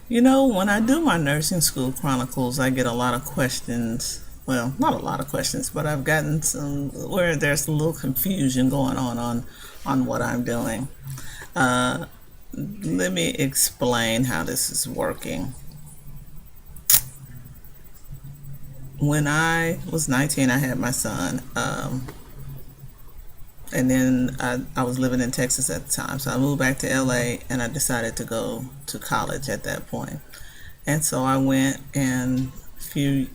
When I do my nursing school chronicles, I get a lot of questions. Well, not a lot of questions, but I've gotten some where there's a little confusion going on what I'm doing. Uh, Let me explain how this is working. When I was 19, I had my son, and then I was living in Texas at the time. So I moved back to LA, and I decided to go to college at that point. And so I went, and few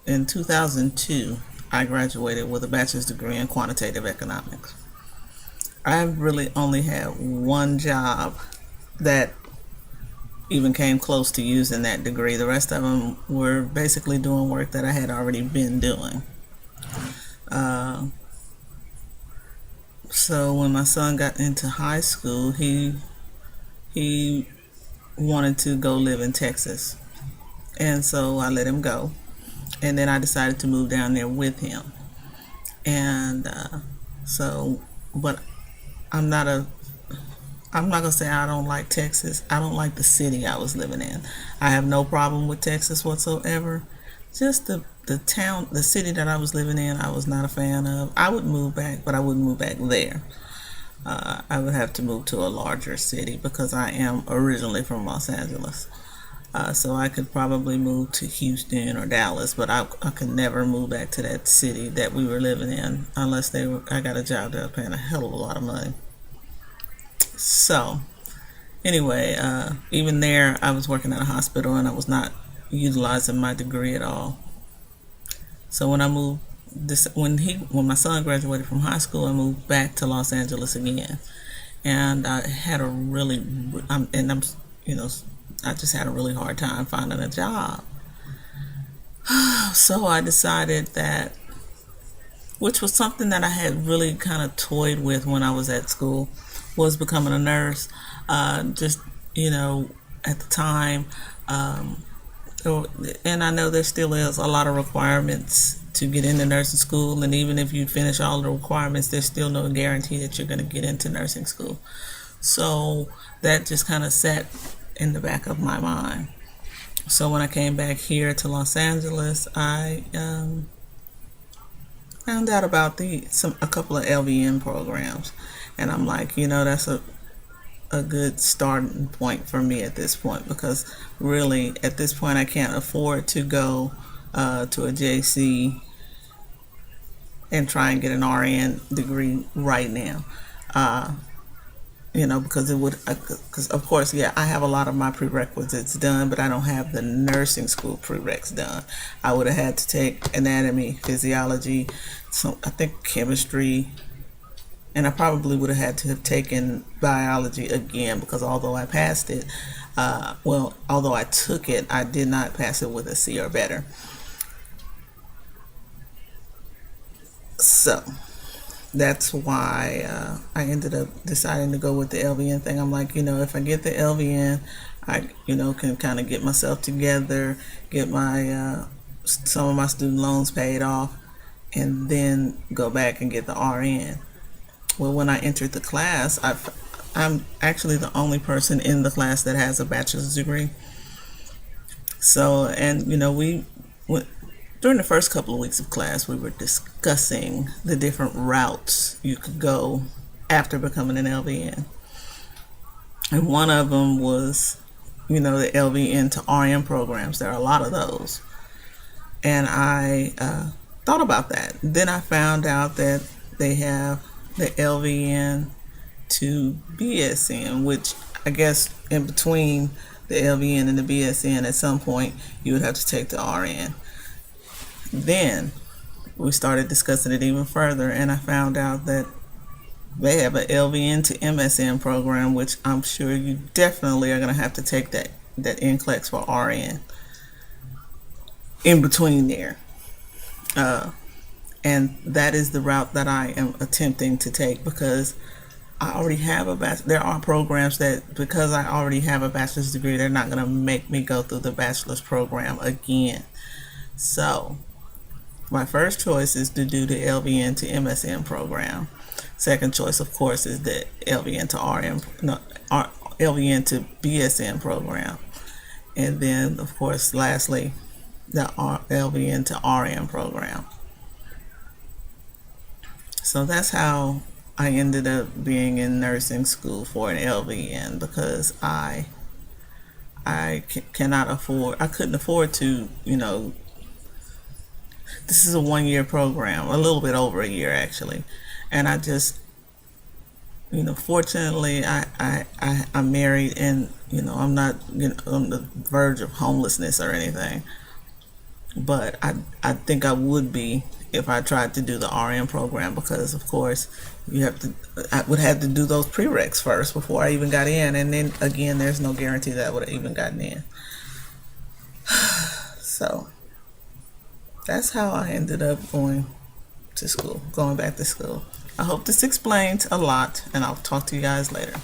in 2002, I graduated with a bachelor's degree in quantitative economics. I really only had one job that even came close to using that degree. The rest of them were basically doing work that I had already been doing. Uh, so when my son got into high school, he wanted to go live in Texas, and so I let him go. And then I decided to move down there with him. And so, but I'm not a I'm not gonna say I don't like Texas. I don't like the city I was living in. I have no problem with Texas whatsoever. Just the town, the city that I was living in, I was not a fan of. I would move back, but I wouldn't move back there. I would have to move to a larger city because I am originally from Los Angeles. So I could probably move to Houston or Dallas, but I could never move back to that city that we were living in unless I got a job that was paying a hell of a lot of money. So anyway, even there, I was working at a hospital and I was not utilizing my degree at all. So when my son graduated from high school, I moved back to Los Angeles again, and I had a really, and I'm, you know, I just had a really hard time finding a job. So I decided that, which was something that I had really kind of toyed with when I was at school, was becoming a nurse. Just you know, at the time, um, and I know there still is a lot of requirements to get into nursing school, and even if you finish all the requirements, there's still no guarantee that you're going to get into nursing school. So that just kind of sat in the back of my mind. So when I came back here to Los Angeles, I found out about a couple of LVN programs, and I'm like, that's a good starting point for me at this point, because really at this point I can't afford to go to a JC and try and get an RN degree right now. Uh, because because of course, yeah, I have a lot of my prerequisites done, but I don't have the nursing school prereqs done. I would have had to take anatomy, physiology, so I think chemistry, and I probably would have had to have taken biology again, because although I passed it, although I took it, I did not pass it with a C or better. So that's why I ended up deciding to go with the LVN thing. I'm like, if I get the LVN, I, can kind of get myself together, get my some of my student loans paid off, and then go back and get the RN. Well, when I entered the class, I'm actually the only person in the class that has a bachelor's degree. So, and we went, during the first couple of weeks of class, we were discussing the different routes you could go after becoming an LVN. And one of them was, the LVN to RN programs. There are a lot of those. And I thought about that. Then I found out that they have the LVN to BSN, which I guess in between the LVN and the BSN, at some point you would have to take the RN. Then we started discussing it even further, and I found out that they have an LVN to MSN program, which I'm sure you definitely are going to have to take that NCLEX for RN in between there. And that is the route that I am attempting to take, because I already have there are programs that, because I already have a bachelor's degree, they're not going to make me go through the bachelor's program again. So my first choice is to do the LVN to MSN program. Second choice, of course, is the LVN to RN, no, LVN to BSN program. and then of course lastly the LVN to RN program. So that's how I ended up being in nursing school for an LVN, because cannot afford, I couldn't afford to, this is a 1 year program, a little bit over a year actually. And I just, fortunately, I'm married, and I'm not, on the verge of homelessness or anything. But I think I would be if I tried to do the RN program, because of course I would have to do those prereqs first before I even got in, and then again, there's no guarantee that I would have even gotten in. So that's how I ended up going back to school. I hope this explains a lot, and I'll talk to you guys later.